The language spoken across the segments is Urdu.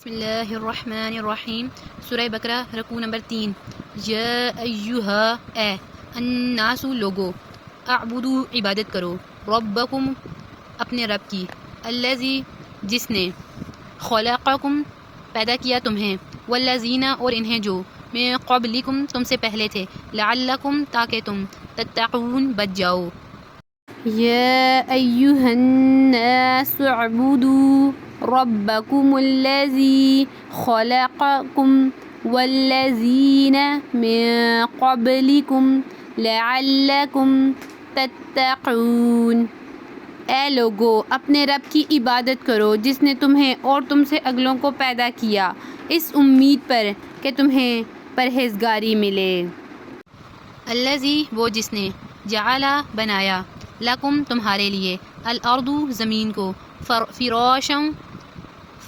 بسم اللہ الرحمن الرحیم سورہ بقرہ رکوع نمبر 3 یا ایہا اے الناس لوگو اعبدو عبادت کرو ربکم اپنے رب کی الذی جس نے خلقکم پیدا کیا تمہیں والذین اور انہیں جو من قبلکم تم سے پہلے تھے لعلکم تاکہ تم تتقون بچ جاؤ یا ایہا الناس اعبدوا ربکم الذی خلقکم والذین من قبلکم لعلکم تتقون۔ اے لوگو اپنے رب کی عبادت کرو جس نے تمہیں اور تم سے اگلوں کو پیدا کیا اس امید پر کہ تمہیں پرہیزگاری ملے۔ الذی وہ جس نے جعلا بنایا لکم تمہارے لیے الارض زمین کو فراشا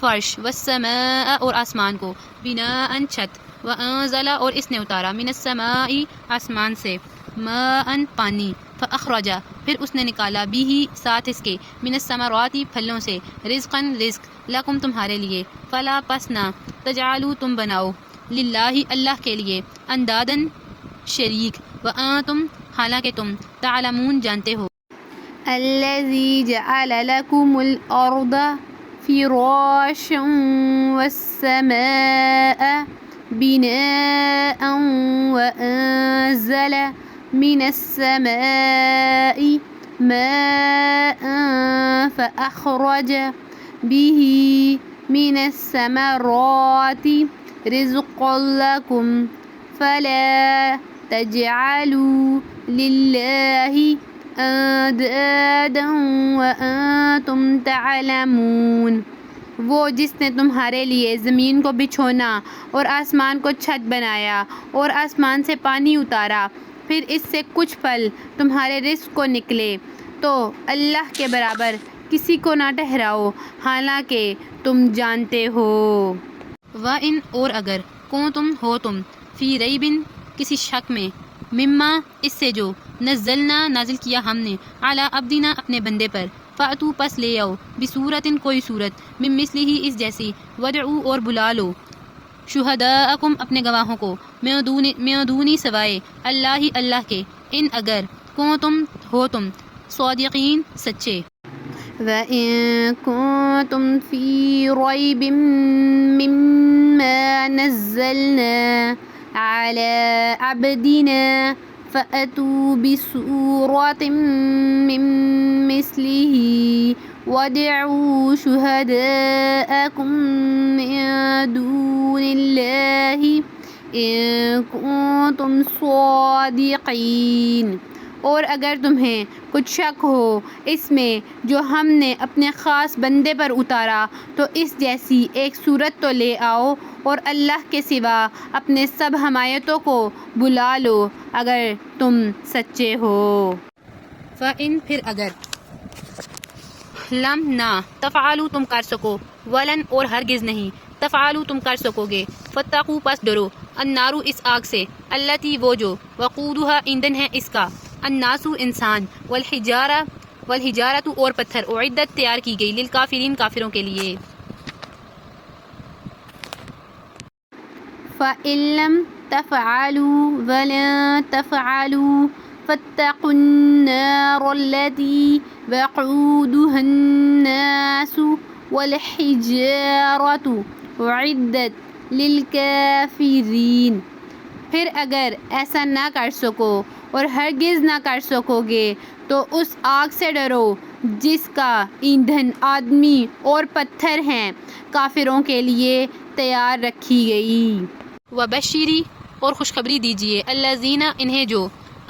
فرش والسماء اور آسمان کو بناء چھت وانزل اور اس نے اتارا من السماء آسمان سے ماء پانی فاخرج پھر اس نے نکالا بھی ساتھ اس کے من الثمرات پھلوں سے رزقا رزق لکم تمہارے لیے فلا پس نہ تجعلوا تم بناؤ للہ اللہ کے لیے اندادن شریک وانتم حالانکہ تم تعلمون جانتے ہو۔ الذی جعل لکم الارض فراشا والسماء بناء وانزل من السماء ماء فأخرج به من الثمرات رزقا لكم فلا تجعلوا لله اندادا وانتم تعلمون۔ وہ جس نے تمہارے لیے زمین کو بچھونا اور آسمان کو چھت بنایا اور آسمان سے پانی اتارا پھر اس سے کچھ پھل تمہارے رزق کو نکلے تو اللہ کے برابر کسی کو نہ ٹھہراؤ حالانکہ تم جانتے ہو۔ وَإِنْ اور اگر کنتم ہو تم فی ریب کسی شک میں مما اس سے جو نزلنا نازل کیا ہم نے علی عبدنا اپنے بندے پر فاتو پس لے آؤ بصورت کوئی صورت من مثلہ اس جیسی ودعو اور بلا لو شہداءکم اپنے گواہوں کو من دونی سوائے اللہ کے ان اگر کنتم ہو تم صادقین سچے۔ وَإِن كُنتُمْ فِي رَيْبٍ مِّمَّا نَزَّلْنَا عَلَىٰ عَبْدِنَا فَأْتُوا بِسُورَةٍ مِّن مِّثْلِهِ وَادْعُوا شُهَدَاءَكُم مِّن دُونِ اللَّهِ إِن كُنتُمْ صَادِقِينَ۔ اور اگر تمہیں کچھ شک ہو اس میں جو ہم نے اپنے خاص بندے پر اتارا تو اس جیسی ایک صورت تو لے آؤ اور اللہ کے سوا اپنے سب حمایتوں کو بلا لو اگر تم سچے ہو۔ فَإِن پھر اگر لم نہ تفعلوا تم کر سکو ولن اور ہرگز نہیں تفعلوا تم کر سکو گے فتقوا پس ڈرو النار اس آگ سے التی وہ جو وقودها ایندھن ہے اس کا الناس انسان والحجارت اور پتھر اعدت تیار کی گئی للکافرین کافروں کے لیے۔ فَإِن لَّمْ تَفْعَلُوا وَلَن تَفْعَلُوا فَاتَّقُوا النَّارَ الَّتِي وَقُودُهَا النَّاسُ وَالْحِجَارَةُ أُعِدَّتْ لِلْكَافِرِينَ۔ پھر اگر ایسا نہ کر سکو اور ہرگز نہ کر سکو گے تو اس آگ سے ڈرو جس کا ایندھن آدمی اور پتھر ہیں کافروں کے لیے تیار رکھی گئی۔ وبشری اور خوشخبری دیجیے الذین انہیں جو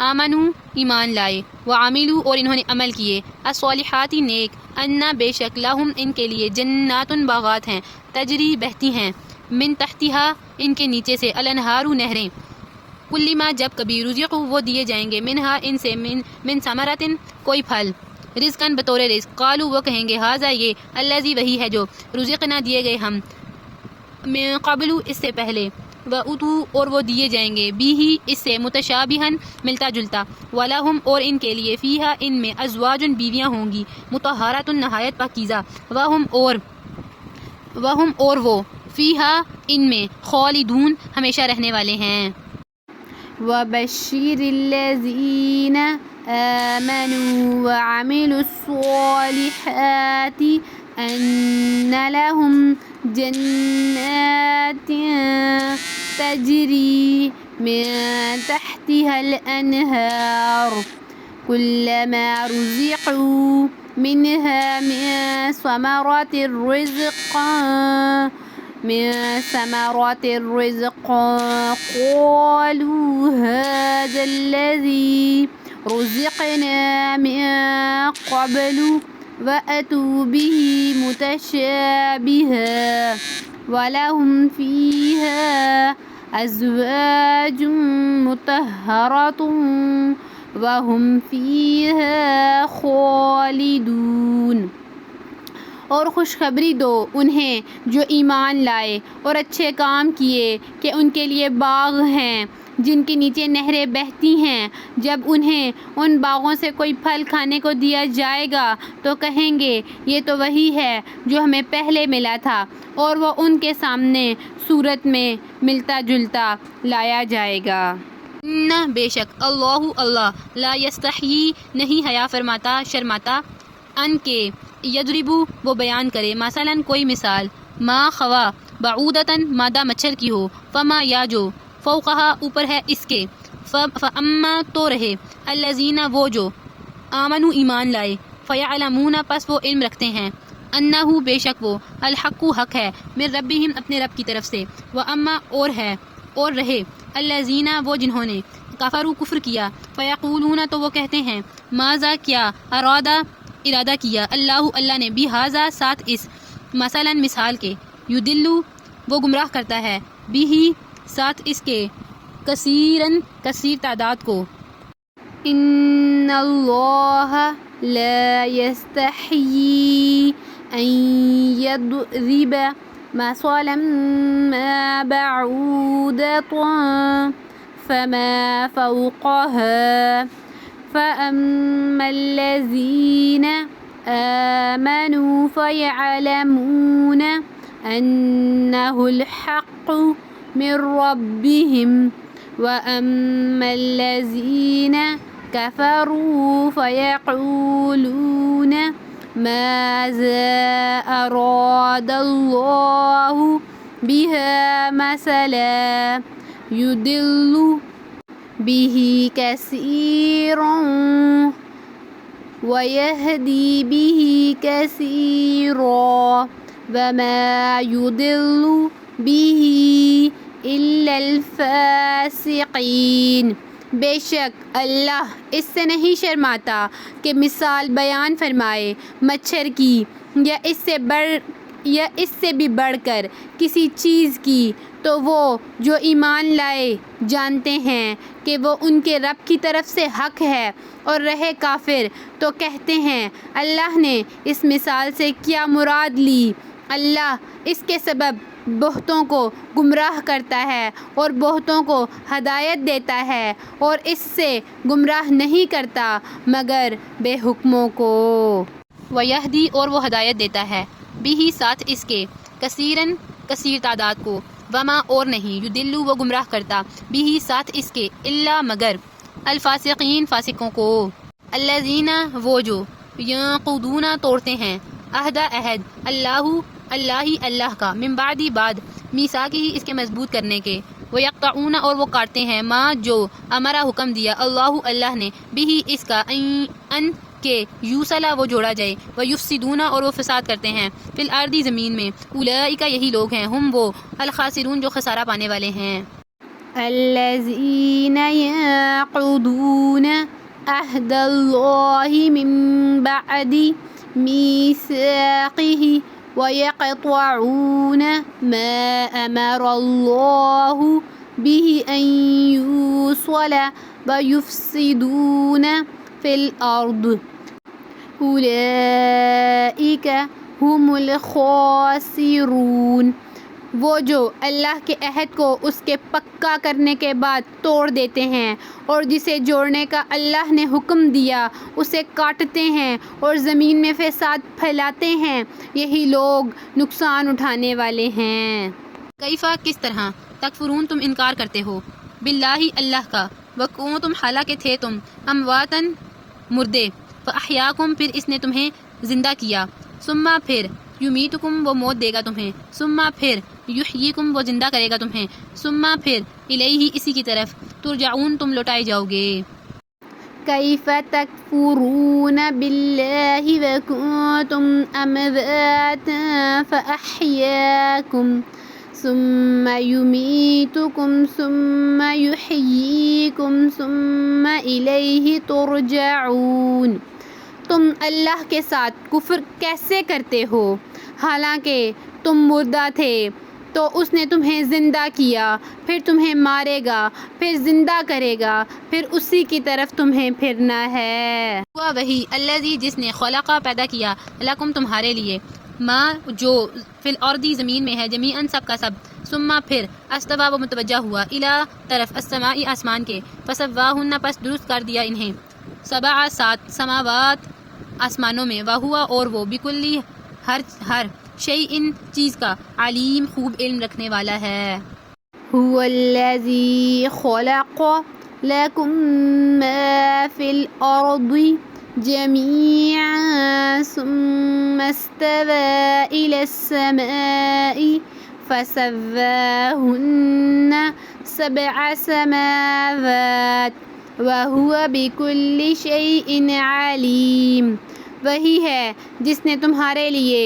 آمنوا ایمان لائے وعملوا اور انہوں نے عمل کیے الصالحات نیک انا بے شک لہم ان کے لیے جنات باغات ہیں تجری بہتی ہیں من تحتہا ان کے نیچے سے الانہار نہریں کلما جب کبھی رزقوا وہ دیے جائیں گے منہا ان سے من ثمرۃ کوئی پھل رزقاً بطور رزق قالوا وہ کہیں گے ھذا یہ الذی وہی ہے جو رزقنا دیے گئے ہم من قبل اس سے پہلے وَأُتُوا اور وہ دیے جائیں گے بھی اس سے متشابہن ملتا جلتا وَلَهُمْ اور ان کے لیے فیہا ان میں ازواج بیویاں ہوں گی مطہرات نہایت پاکیزہ وَهُمْ اور وہ فیہا ان میں خالدون ہمیشہ رہنے والے ہیں. وبشر الذین آمنوا وعملوا الصالحات ان لهم جنات تجری من تحتها الانہار كلما رزقوا منها من ثمرات الرزق قالوا هذا الذي رزقنا من قبل وأتوا به متشابها ولهم فيها أزواج مطهرة وهم فيها خالدون. اور خوشخبری دو انہیں جو ایمان لائے اور اچھے کام کیے کہ ان کے لیے باغ ہیں جن کے نیچے نہریں بہتی ہیں. جب انہیں ان باغوں سے کوئی پھل کھانے کو دیا جائے گا تو کہیں گے یہ تو وہی ہے جو ہمیں پہلے ملا تھا، اور وہ ان کے سامنے صورت میں ملتا جلتا لایا جائے گا. نہ بے شک اللہ لا یستحیی نہیں حیا فرماتا شرماتا ان کے یضربو وہ بیان کرے مثلا کوئی مثال ما خوا بعودتاً مادہ مچھر کی ہو فما یا جو فوقہا اوپر ہے اس کے فاما تو رہے الذین وہ جو آمنوا ایمان لائے فیعلمون پس وہ علم رکھتے ہیں انہو بے شک وہ الحق حق ہے من ربہم اپنے رب کی طرف سے واما اور ہے اور رہے الذین وہ جنہوں نے کفروا کفر کیا فیقولون تو وہ کہتے ہیں ماذا کیا ارادہ کیا اللہ نے بہذا ساتھ اس مثلا مثال کے یدلو وہ گمراہ کرتا ہے بھی ساتھ اس کے کثیر تعداد کو. ان اللہ لا یستحیی ان یضرب مثلا ما بعودة فما فوقها فأما الذين آمنوا فيعلمون أنه الحق من ربهم وأما الذين كفروا فيقولون ماذا أراد الله بها مثلا يضل به كثيرا ويهدي به كثيرا وما يضل به إلا الفاسقين. بے شک اللہ اس سے نہیں شرماتا کہ مثال بیان فرمائے مچھر کی یا اس سے بھی بڑھ کر کسی چیز کی، تو وہ جو ایمان لائے جانتے ہیں کہ وہ ان کے رب کی طرف سے حق ہے، اور رہے کافر تو کہتے ہیں اللہ نے اس مثال سے کیا مراد لی. اللہ اس کے سبب بہتوں کو گمراہ کرتا ہے اور بہتوں کو ہدایت دیتا ہے، اور اس سے گمراہ نہیں کرتا مگر بے حکموں کو. ویہدی اور وہ ہدایت دیتا ہے بھی ساتھ اس کے کثیر تعداد کو وما اور نہیں یدلو وہ گمراہ کرتا بھی ساتھ اس کے الا مگر الفاسقین فاسقوں کو. الذین وہ جو ینقضون توڑتے ہیں عہد اللہ کا من بعد میثاقہ اس کے مضبوط کرنے کے ویقطعون اور وہ کاٹتے ہیں ما جو امرا حکم دیا اللہ نے بھی اس کا ان کہ یوصلا وہ جوڑا جائے ویفسدون اور وہ فساد کرتے ہیں فی الارض زمین میں اولئک یہی لوگ ہیں ہم وہ الخاسرون جو خسارہ پانے والے ہیں. الذین ينقضون عہد اللہ من بعد میثاقہ ويقطعون ما أمر الله به أن يوصل ويفسدون في الأرض أولئك هم الخاسرون. وہ جو اللہ کے عہد کو اس کے پکا کرنے کے بعد توڑ دیتے ہیں اور جسے جوڑنے کا اللہ نے حکم دیا اسے کاٹتے ہیں اور زمین میں فساد پھیلاتے ہیں، یہی لوگ نقصان اٹھانے والے ہیں۔ کیفا کس طرح، تکفرون تم انکار کرتے ہو، باللہ اللہ کا، وکنتم حالانکہ تھے تم، امواتن مردے، فاحیاکم پھر اس نے تمہیں زندہ کیا، ثم پھر یمیتکم وہ موت دے گا تمہیں، ثم پھر یحییکم وہ زندہ کرے گا تمہیں، ثم پھر الیہ اسی کی طرف ترجعون تم لوٹائے جاؤ گے۔ کیف تکفرون باللہ وکنتم امواتا فاحیاکم ثم یمیتکم ثم یحییکم ثم الیہ ترجعون۔ تم اللہ کے ساتھ کفر کیسے کرتے ہو حالانکہ تم مردہ تھے، تو اس نے تمہیں زندہ کیا، پھر تمہیں مارے گا، پھر زندہ کرے گا، پھر اسی کی طرف تمہیں پھرنا ہے۔ ہوا وہی الذی جس نے خلقہ پیدا کیا، لکم تمہارے لیے، ما جو فی الارضی زمین میں ہے، جمیعاً سب کا سب، ثم پھر استوا وہ متوجہ ہوا، الی طرف السماء آسمان کے، فسواہن پس درست کر دیا انہیں، سبع سات سماوات آسمانوں میں، وہوا اور وہ بکلی ہر شیء چیز کا علیم خوب علم رکھنے والا ہے۔ هو الذی خلق لکم ما فی الارض جميعا ثم استوى إلى السماء فسواهن سبع سماوات وهو بكل شيء عليم۔ وہی ہے جس نے تمہارے لیے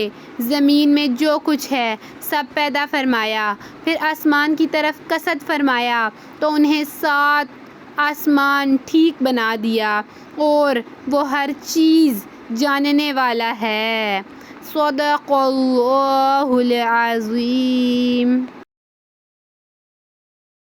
زمین میں جو کچھ ہے سب پیدا فرمایا، پھر آسمان کی طرف قصد فرمایا تو انہیں 7 آسمان ٹھیک بنا دیا، اور وہ ہر چیز جاننے والا ہے۔ صدق اللہ العظیم۔